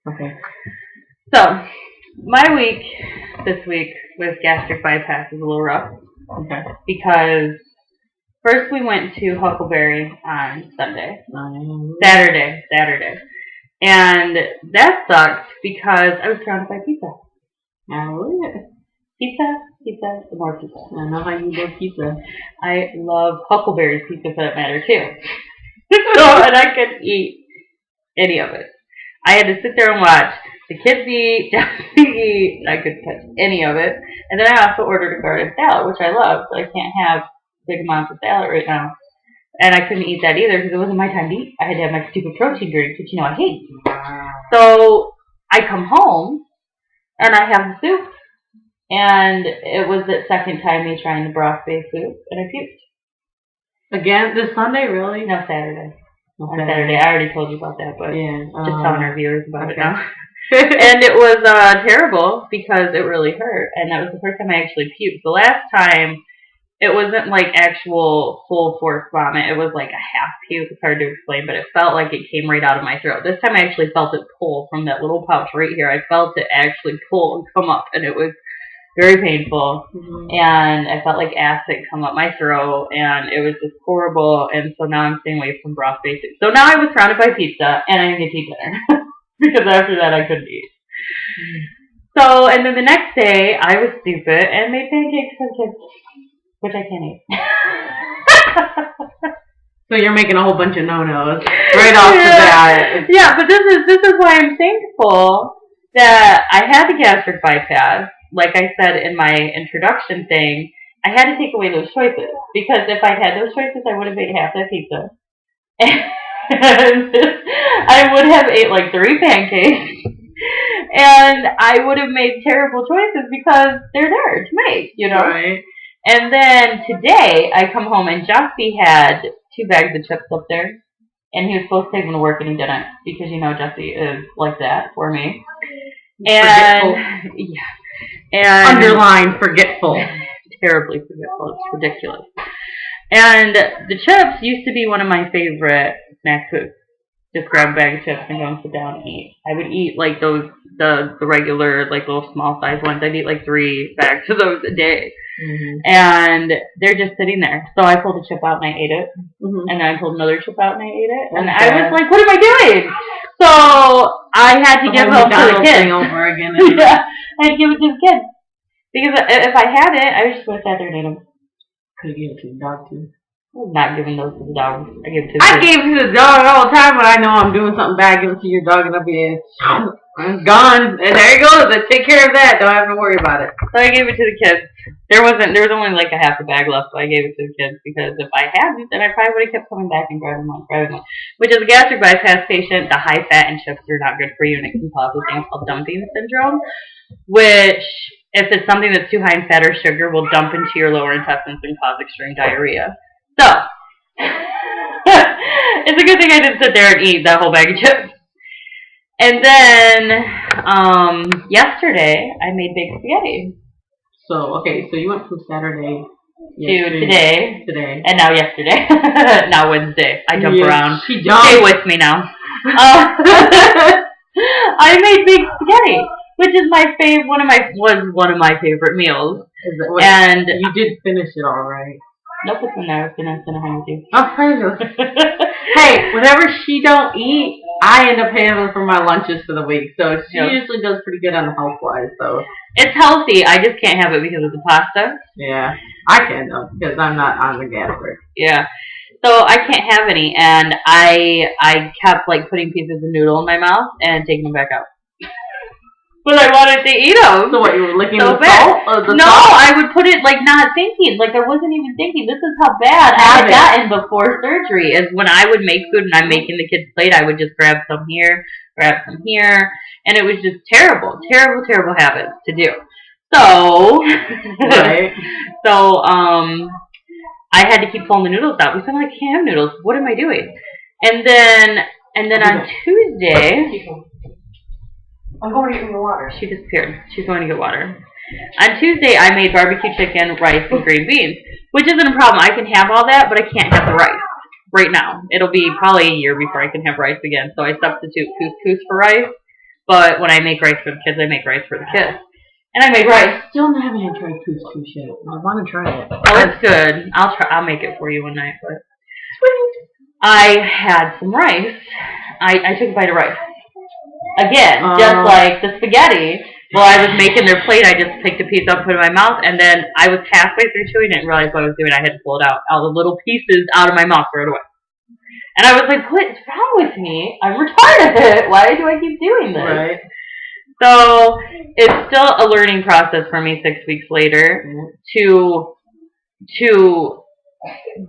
Okay. So, my week this week with gastric bypass is a little rough. Okay. Because first we went to Huckleberry on Sunday. Um, Saturday. And that sucked because I was surrounded by pizza. Pizza, and more pizza. I know how you love pizza. I love Huckleberry's pizza for that matter too. And I couldn't eat any of it. I had to sit there and watch the kids eat, Jesse eat, and I couldn't touch any of it. And then I also ordered a garden salad, which I love, but I can't have big amounts of salad right now. And I couldn't eat that either because it wasn't my time to eat. I had to have my stupid protein drink, which I hate. So I come home and I have the soup. And it was the second time me trying the broth-based soup, and I puked. Again, this Sunday, really? No, Saturday. On Saturday. I already told you about that, but just telling our viewers about it now. And it was terrible because it really hurt. And that was the first time I actually puked. The last time, it wasn't like actual full force vomit. It was like a half puke. It's hard to explain, but it felt like it came right out of my throat. This time I actually felt it pull from that little pouch right here. I felt it actually pull and come up, and it was very painful. And I felt like acid come up my throat, and it was just horrible. And so now I'm staying away from broth basics. So now I was surrounded by pizza, and I didn't get to eat dinner because after that I couldn't eat. So, and then the next day I was stupid and made pancakes for the kids, which I can't eat. So you're making a whole bunch of no-nos right off the bat. Yeah, but this is why I'm thankful that I had the gastric bypass. Like I said in my introduction thing, I had to take away those choices. Because if I'd had those choices, I would have ate half that pizza. And I would have ate like 3 pancakes. And I would have made terrible choices because they're there to make, Right. And then today, I come home and Jesse had 2 bags of chips up there. And he was supposed to take them to work and he didn't. Because Jesse is like that for me. And forgetful. Yeah. And underline forgetful. Terribly forgetful. It's ridiculous. And the chips used to be one of my favorite snack foods. Just grab a bag of chips and go and sit down and eat. I would eat like those, the regular, like little small size ones. I'd eat like 3 bags of those a day. And they're just sitting there. So I pulled a chip out and I ate it. And then I pulled another chip out and I ate it. And I was like, what am I doing? So I had to give them to the kids. Over again. Yeah, I had to give it to the kids. Because if I had it, I was just going to sit there and eat them. Could have given it to the dog too. I'm not giving those to the dog. I give it to the I gave it to the dog all the time when I know I'm doing something bad. Give it to your dog and I'll be it's gone. And there it goes. I take care of that. Don't have to worry about it. So I gave it to the kids. There was only like a half a bag left, so I gave it to the kids because if I hadn't, then I probably would have kept coming back and grabbing one. Which is a gastric bypass patient, the high fat and chips are not good for you and it can cause a thing called dumping syndrome, which if it's something that's too high in fat or sugar will dump into your lower intestines and cause extreme diarrhea. So it's a good thing I didn't sit there and eat that whole bag of chips. And then yesterday I made baked spaghetti. So you went from Saturday to today, and now yesterday, now Wednesday. I jump around. She jumped. Stay with me now. I made baked spaghetti, which is one of my favorite meals. And you did finish it all right. Nope, it's in there. I was gonna hang with you. Oh, hey, whenever she don't eat, I end up paying her for my lunches for the week. So she usually does pretty good on the health-wise. So it's healthy. I just can't have it because of the pasta. Yeah, I can though because I'm not on the gastric. Yeah, so I can't have any, and I kept like putting pieces of noodle in my mouth and taking them back out. But I wanted to eat them. So what, you were licking so the salt? No, I would put it like not thinking. Like I wasn't even thinking. This is how bad I had gotten before surgery. Is when I would make food and I'm making the kids' plate, I would just grab some here, and it was just terrible habits to do. So, right. So I had to keep pulling the noodles out because I'm like, I can't have noodles. What am I doing? And then on Tuesday. I'm going to get your water. She disappeared. She's going to get water. On Tuesday, I made barbecue chicken, rice, and green beans, which isn't a problem. I can have all that, but I can't have the rice right now. It'll be probably a year before I can have rice again, so I substitute couscous for rice. But when I make rice for the kids, I make rice for the kids. And I make rice. I still haven't had tried couscous yet. I want to try it. Oh, it's good. I'll make it for you one night. But sweet. I had some rice. I took a bite of rice. Again, just like the spaghetti. While I was making their plate, I just picked a piece up, put it in my mouth, and then I was halfway through chewing it and realized what I was doing. I had to pull it out, all the little pieces out of my mouth, throw it away. And I was like, what's wrong with me? I'm retarded. Why do I keep doing this? Right. So it's still a learning process for me 6 weeks later to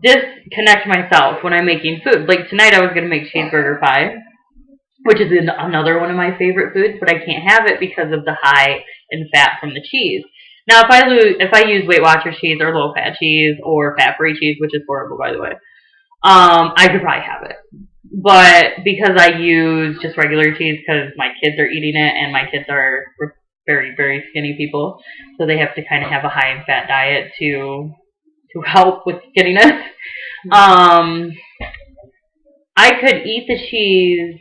disconnect myself when I'm making food. Like tonight I was going to make cheeseburger pie, which is another one of my favorite foods, but I can't have it because of the high in fat from the cheese. Now, if I use Weight Watchers cheese or low fat cheese or fat-free cheese, which is horrible by the way, I could probably have it. But because I use just regular cheese because my kids are eating it and my kids are very, very skinny people, so they have to kind of have a high in fat diet to help with skinniness. I could eat the cheese.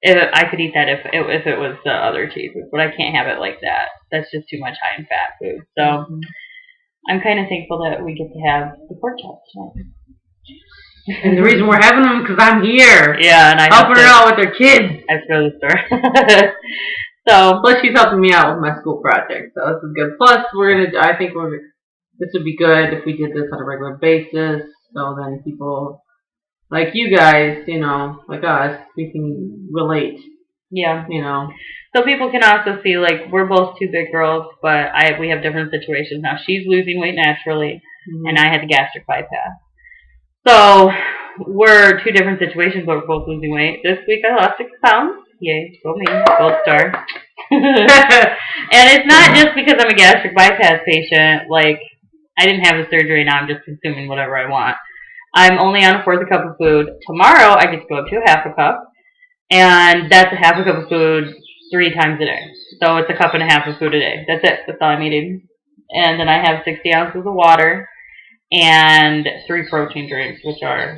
I could eat that if it was the other cheeses, but I can't have it like that. That's just too much high in fat food. So I'm kind of thankful that we get to have the pork chops tonight. And the reason we're having them because I'm here. Yeah, and I helping her out with her kids. I have to go to the store. So plus she's helping me out with my school project, so this is good. Plus I think this would be good if we did this on a regular basis. So then people like you guys, like us, we can relate. Yeah. So people can also see, like, we're both two big girls, but we have different situations now. She's losing weight naturally, and I had the gastric bypass. So we're two different situations, but we're both losing weight. This week I lost 6 pounds. Yay, go me, gold star. And it's not just because I'm a gastric bypass patient. Like, I didn't have the surgery, now I'm just consuming whatever I want. I'm only on a 1/4 cup of food. Tomorrow I get to go up to a 1/2 cup, and that's a 1/2 cup of food 3 times a day. So it's a 1.5 cups of food a day. That's it. That's all I'm eating. And then I have 60 ounces of water and 3 protein drinks, which are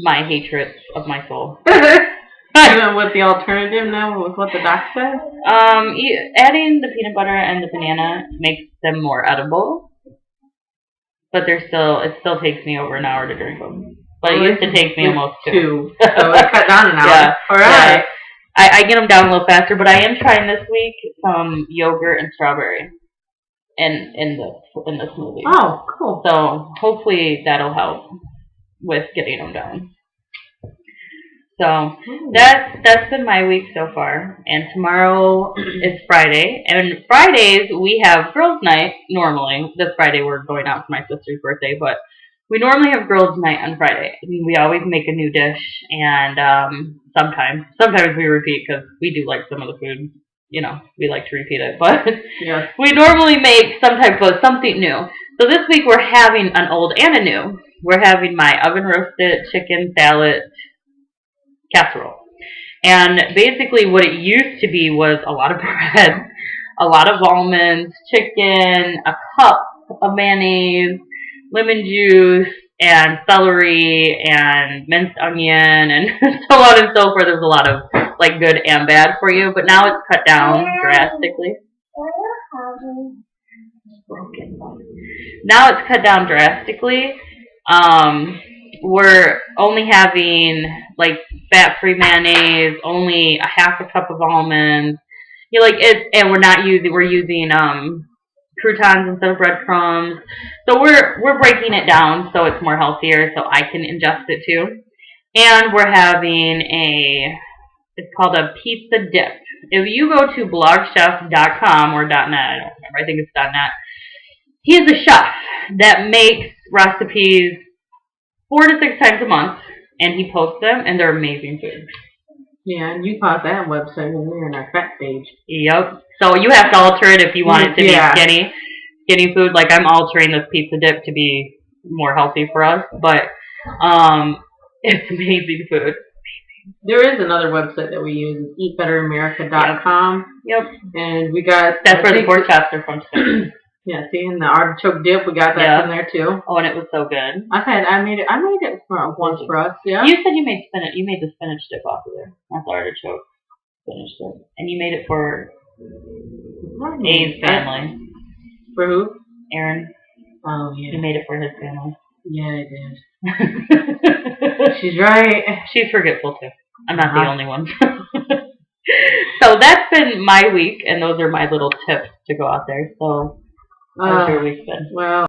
my hatred of my soul. Even with the alternative now, with what the doc said? Adding the peanut butter and the banana makes them more edible. But it still takes me over an hour to drink them. But it used to take me almost 2. So it cut down an hour. Yeah. All right. Yeah. I get them down a little faster, but I am trying this week some yogurt and strawberry in the smoothie. Oh, cool. So hopefully that'll help with getting them down. So that's been my week so far. And tomorrow is Friday. And Fridays we have girls' night normally. This Friday we're going out for my sister's birthday, but we normally have girls' night on Friday. I mean, we always make a new dish, and sometimes we repeat because we do like some of the food. We like to repeat it, but yeah. We normally make some type of something new. So this week we're having an old and a new. We're having my oven roasted chicken salad casserole. And basically what it used to be was a lot of bread, a lot of almonds, chicken, a cup of mayonnaise, lemon juice, and celery, and minced onion, and so on and so forth. There's a lot of, like, good and bad for you, but now it's cut down drastically. Now it's cut down drastically. We're only having, like, fat-free mayonnaise, only a 1/2 cup of almonds. And we're using croutons instead of breadcrumbs. So we're breaking it down so it's more healthier, so I can ingest it too. And we're having it's called a pizza dip. If you go to blogchef.com or .net, I don't remember, I think it's .net. He is a chef that makes recipes 4 to 6 times a month, and he posts them, and they're amazing food. Yeah, and you caught that website when we were in our fat page. Yep. So you have to alter it if you want it to be skinny food. Like, I'm altering this pizza dip to be more healthy for us, but it's amazing food. There is another website that we use, eatbetteramerica.com. Yep. And we got... That's where the pork chops are from too. Yeah, see, and the artichoke dip, we got that in there too. Oh, and it was so good. I made it once for us. Yeah. You said you made spinach. You made the spinach dip off of there, not the artichoke spinach dip, and you made it for A's family. For who? Aaron. Oh yeah. You made it for his family. Yeah, I did. She's right. She's forgetful too. I'm not the only one. So that's been my week, and those are my little tips to go out there. So how's your week been? Well.